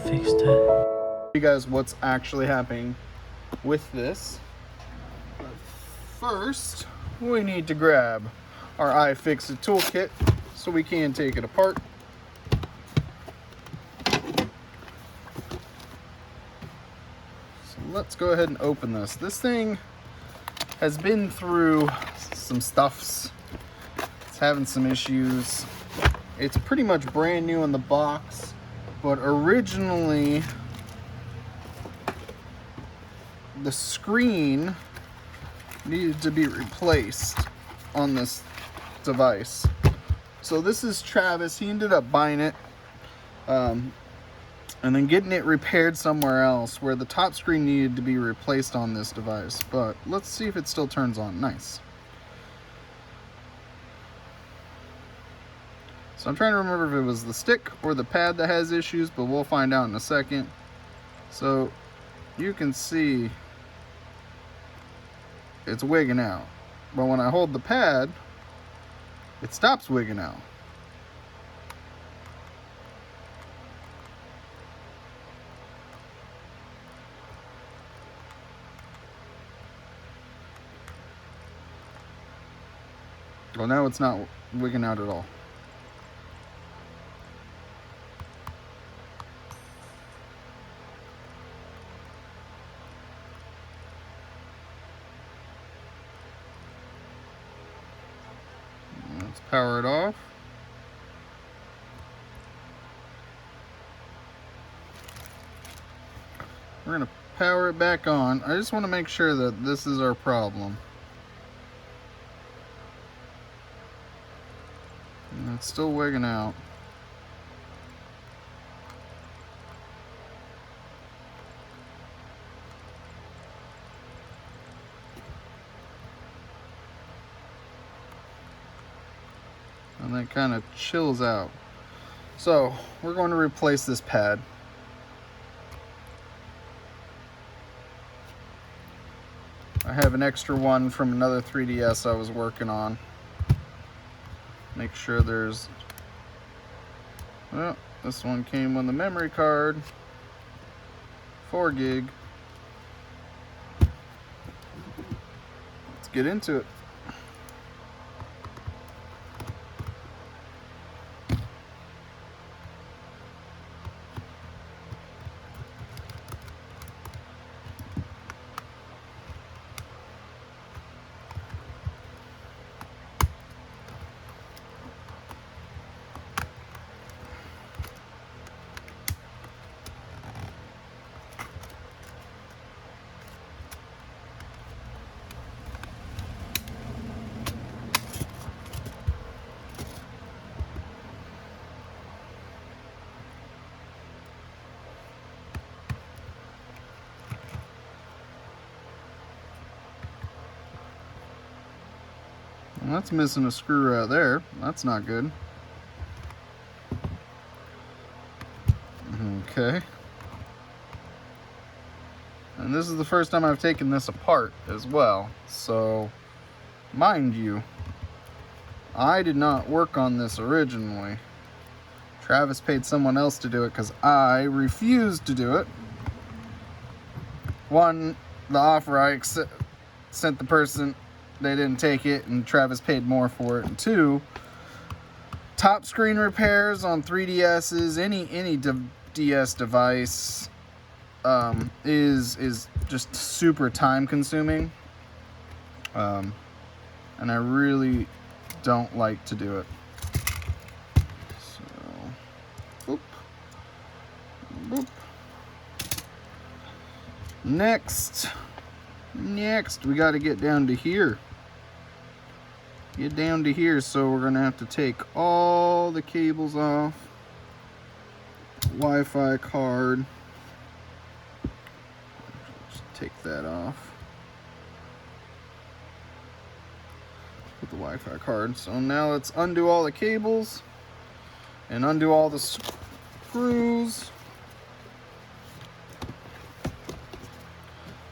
fixed it. Show you guys what's actually happening with this. But first, we need to grab our iFixit toolkit so we can take it apart. So let's go ahead and open this. This thing has been through some stuffs. It's having some issues. It's pretty much brand new in the box, but originally the screen needed to be replaced on this device. So this is Travis. He ended up buying it and then getting it repaired somewhere else where the top screen needed to be replaced on this device. But let's see if it still turns on. Nice. So I'm trying to remember if it was the stick or the pad that has issues, but we'll find out in a second. So you can see it's wigging out. But when I hold the pad, it stops wigging out. Well, now it's not wigging out at all. Let's power it off. We're going to power it back on. I just want to make sure that this is our problem. And it's still wigging out. And then kind of chills out. So we're going to replace this pad. I have an extra one from another 3DS I was working on. Make sure there's, well, this one came with the memory card, 4 gig. Let's get into it. Well, that's missing a screw right there. That's not good. Okay. And this is the first time I've taken this apart as well. So, mind you, I did not work on this originally. Travis paid someone else to do it because I refused to do it. One, the offer I sent the person, they didn't take it, and Travis paid more for it. And two, top screen repairs on 3DSs, any DS device is just super time consuming, and I really don't like to do it. So, boop, boop. Next, we got to get down to here. Get down to here, so we're gonna have to take all the cables off. Wi-Fi card. Just take that off. Put the Wi-Fi card. So now let's undo all the cables and undo all the screws.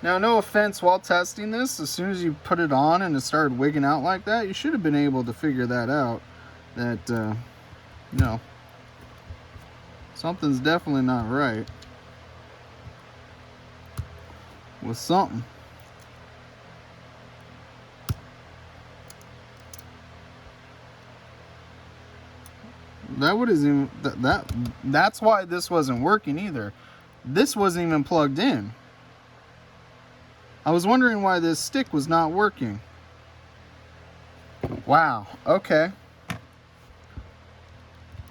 Now, no offense, while testing this, as soon as you put it on and it started wigging out like that, you should have been able to figure that out. That, you know, something's definitely not right. with something. That would even that's why this wasn't working either. This wasn't even plugged in. I was wondering why this stick was not working. Wow, okay.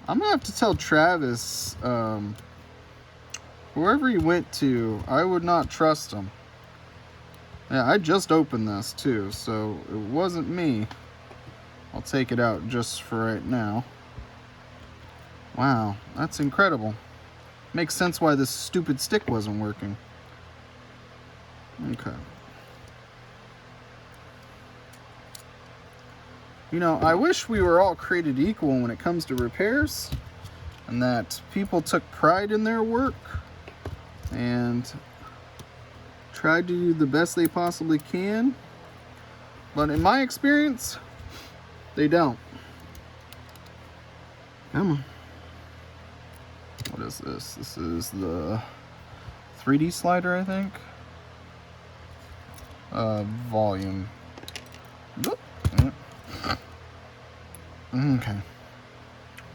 I'm gonna have to tell Travis, whoever he went to, I would not trust him. Yeah, I just opened this too, so it wasn't me. I'll take it out just for right now. Wow, that's incredible. Makes sense why this stupid stick wasn't working. Okay. You know, I wish we were all created equal when it comes to repairs, and that people took pride in their work and tried to do the best they possibly can. But in my experience, they don't. Come on. What is this? This is the 3D slider, I think. Volume. Okay.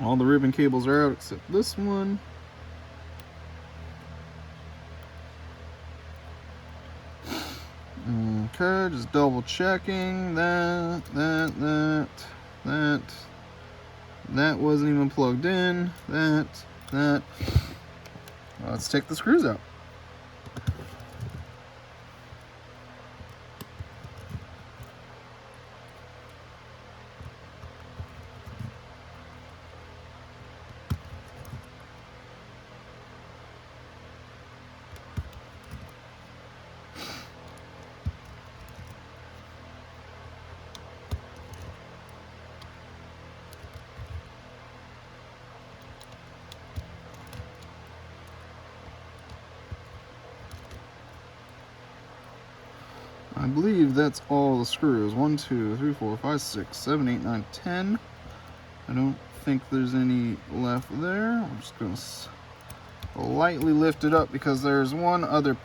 All the ribbon cables are out except this one. Okay, just double checking that wasn't even plugged in. That. Let's take the screws out. I believe that's all the screws. 1, 2, 3, 4, 5, 6, 7, 8, 9, 10. I don't think there's any left there. I'm just going to lightly lift it up because there's one other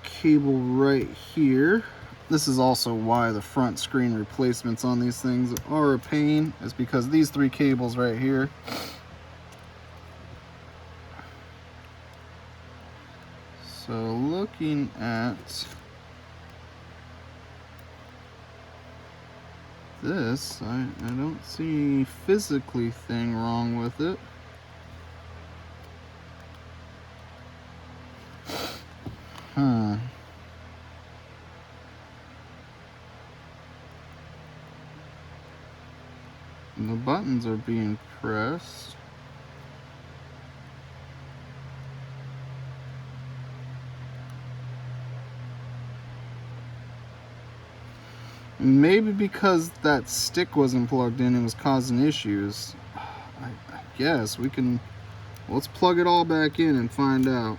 cable right here. This is also why the front screen replacements on these things are a pain, is because these 3 cables right here. So looking at this, I don't see any physically thing wrong with it. The buttons are being pressed. Maybe because that stick wasn't plugged in, it was causing issues. I guess we can, let's plug it all back in and find out.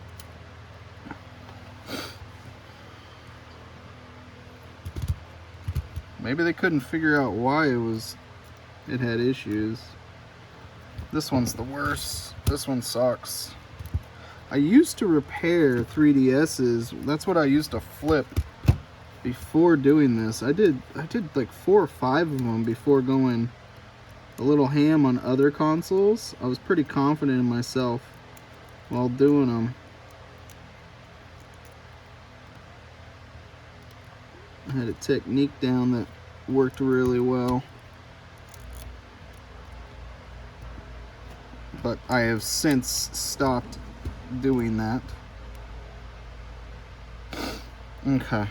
Maybe they couldn't figure out why it had issues. This one's the worst. This one sucks. I used to repair 3DSs. That's what I used to flip before doing this. I did like 4 or 5 of them before going a little ham on other consoles. I was pretty confident in myself while doing them. I had a technique down that worked really well. But I have since stopped doing that. Okay.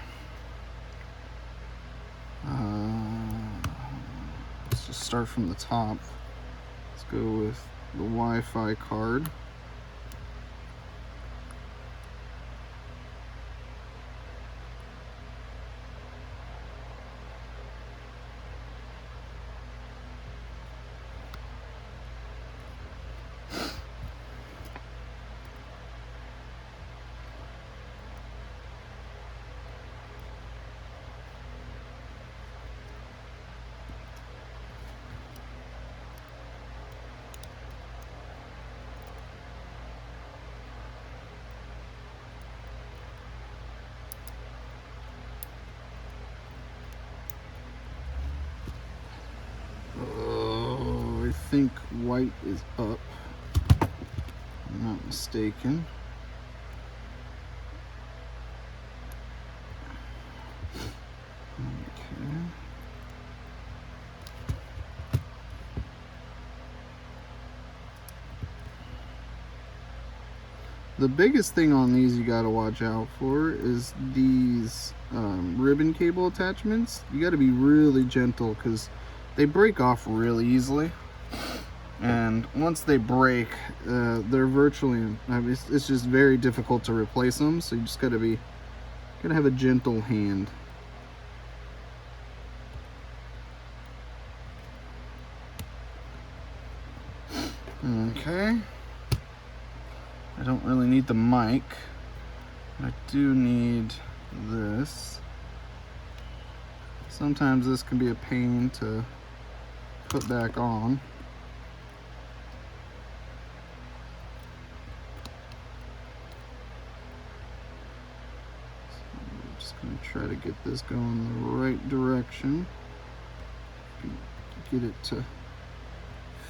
Let's just start from the top. Let's go with the Wi-Fi card. think white is up. I'm not mistaken. Okay. The biggest thing on these you gotta watch out for is these ribbon cable attachments. You gotta be really gentle because they break off really easily. And once they break, they're virtually, it's just very difficult to replace them. So you just gotta have a gentle hand. Okay. I don't really need the mic. I do need this. Sometimes this can be a pain to put back on. So I'm just going to try to get this going the right direction. Get it to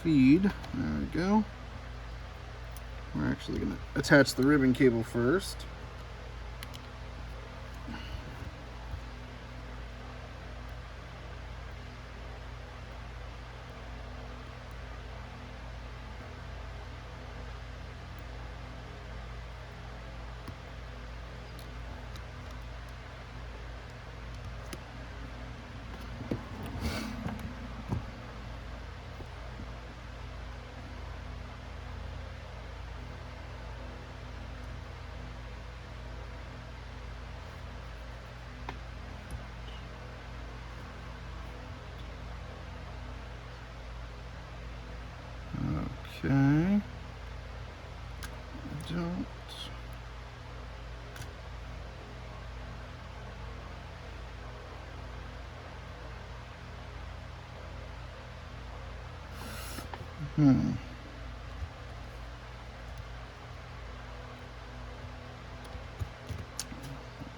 feed. There we go. We're actually going to attach the ribbon cable first. Okay. I don't.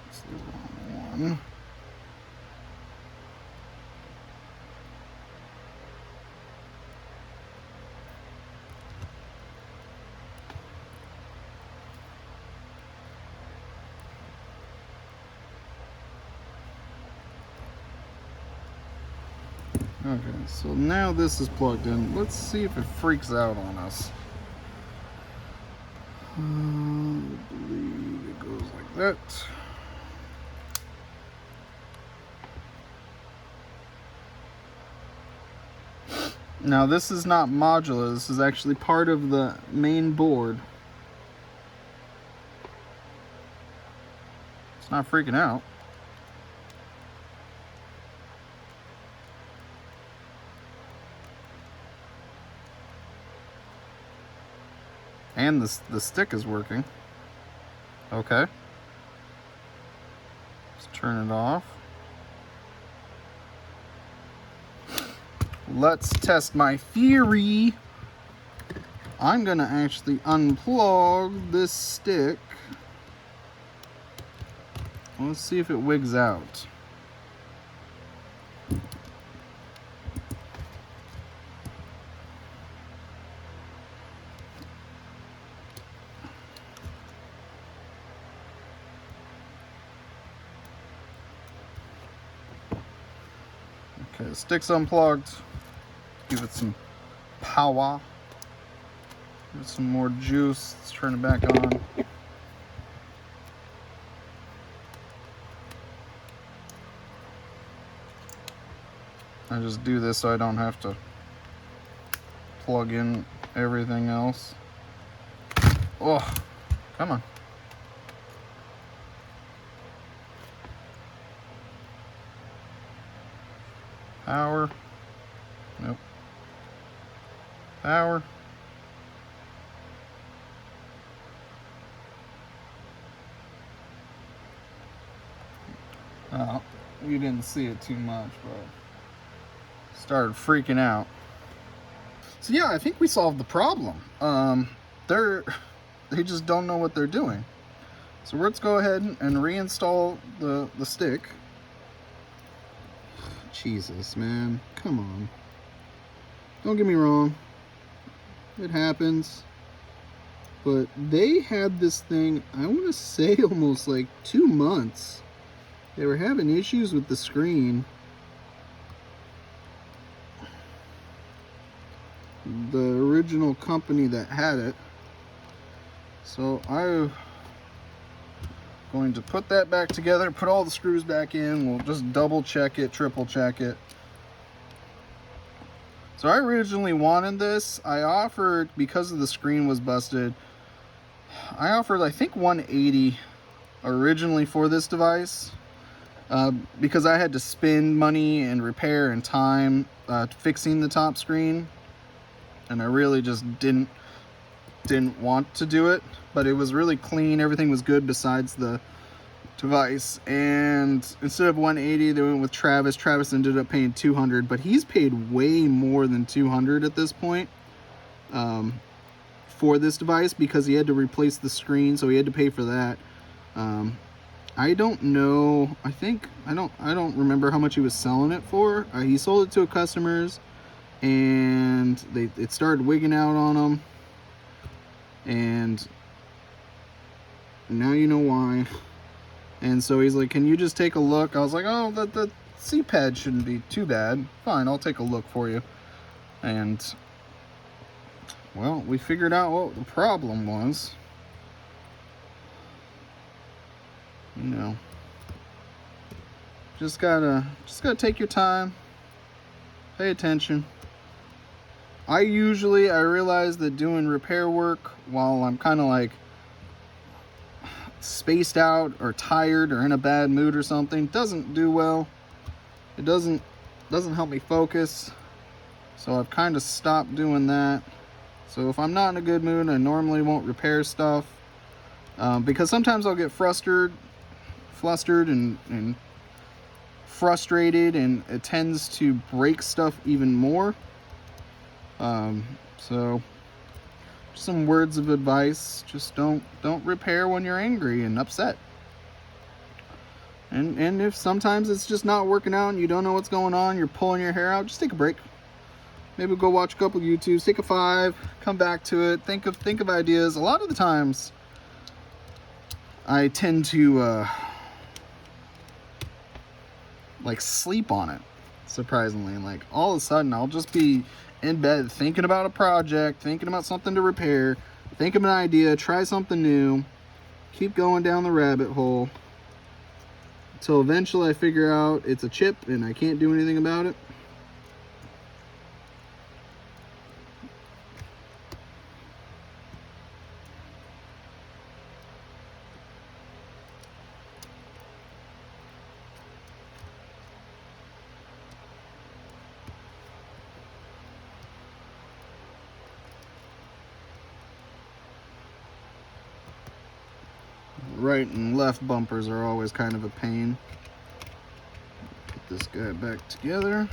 That's the wrong one. Okay, so now this is plugged in. Let's see if it freaks out on us. I believe it goes like that. Now this is not modular, this is actually part of the main board. It's not freaking out. And the stick is working. Okay. Let's turn it off. Let's test my theory. I'm gonna actually unplug this stick. Let's see if it wigs out. Okay, the stick's unplugged. Give it some power. Give it some more juice. Let's turn it back on. I just do this so I don't have to plug in everything else. Oh, come on. Power. Nope. Power. Oh, you didn't see it too much, but started freaking out. So yeah, I think we solved the problem. They just don't know what they're doing. So let's go ahead and reinstall the stick. Jesus, man, come on. Don't get me wrong, It happens. But they had this thing, I want to say almost like 2 months. They were having issues with the screen. The original company that had it. So I'm going to put that back together, put all the screws back in. We'll just double check it, triple check it. So I originally wanted this. I offered, because of the screen was busted, I offered I think 180 originally for this device, because I had to spend money and repair and time fixing the top screen, and I really just didn't want to do it. But it was really clean, everything was good besides the device. And instead of 180, they went with Travis. Travis ended up paying 200, but he's paid way more than 200 at this point for this device, because he had to replace the screen, so he had to pay for that. I don't know, I don't remember how much he was selling it for. He sold it to customers, and it started wigging out on him, and now you know why. And so he's like, can you just take a look? I was like, oh, the C-pad shouldn't be too bad. Fine, I'll take a look for you. And, well, we figured out what the problem was. You know, just gotta take your time, pay attention. I realize that doing repair work while I'm kind of like spaced out or tired or in a bad mood or something doesn't do well. It doesn't help me focus. So I've kind of stopped doing that. So if I'm not in a good mood, I normally won't repair stuff, because sometimes I'll get flustered and frustrated, and it tends to break stuff even more. So some words of advice: just don't repair when you're angry and upset. And if sometimes it's just not working out and you don't know what's going on, you're pulling your hair out, just take a break. Maybe go watch a couple YouTubes, take a 5, come back to it, think of ideas. A lot of the times I tend to like sleep on it, surprisingly. Like all of a sudden I'll just be in bed thinking about a project, thinking about something to repair, think of an idea, try something new, keep going down the rabbit hole until eventually I figure out it's a chip and I can't do anything about it. Right and left bumpers are always kind of a pain. Put this guy back together.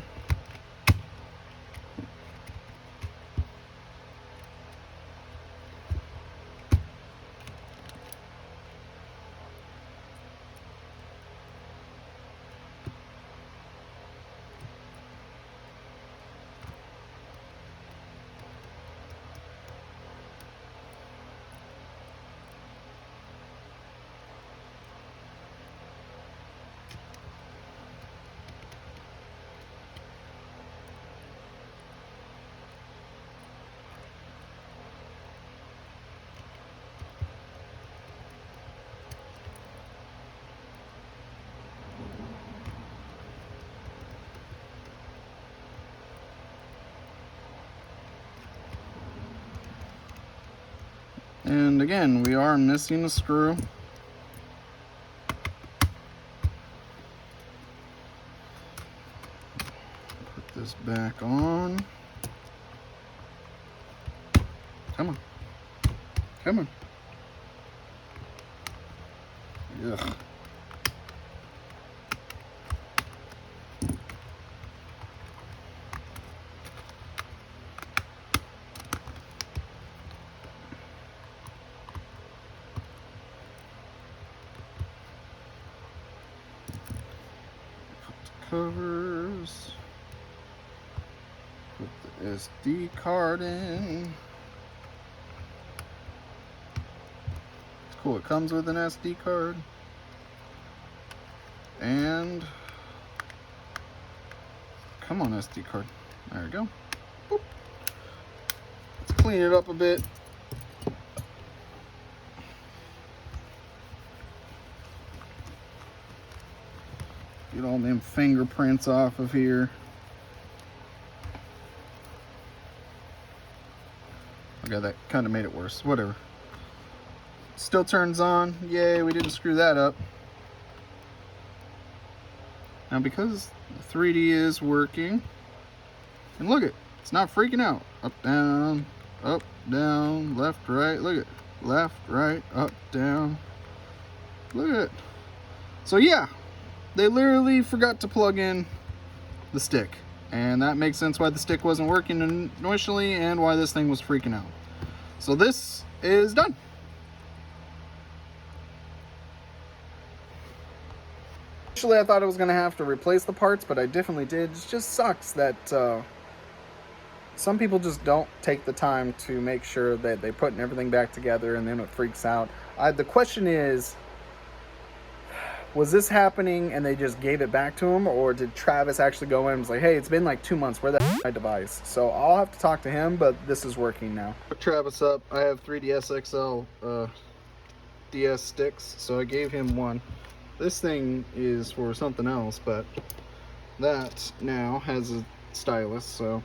And again, we are missing a screw. Put this back on. Come on. Come on. Ugh. Covers, put the SD card in. Cool, it comes with an SD card. And come on, SD card. There we go. Boop. Let's clean it up a bit. Get all them fingerprints off of here. Okay, that kind of made it worse. Whatever. Still turns on. Yay, we didn't screw that up. Now because 3D is working, and look it, it's not freaking out. Up, down, left, right. Look at left, right, up, down. Look at it. So yeah, they literally forgot to plug in the stick. And that makes sense why the stick wasn't working initially and why this thing was freaking out. So this is done. Initially I thought I was going to have to replace the parts, but I definitely did. It just sucks that some people just don't take the time to make sure that they're putting everything back together, and then it freaks out. The question is, was this happening and they just gave it back to him, or did Travis actually go in and was like, hey, it's been like 2 months, where the heck is my device? So I'll have to talk to him, but this is working now. Put Travis up. I have 3DS XL DS sticks, so I gave him one. This thing is for something else, but that now has a stylus, so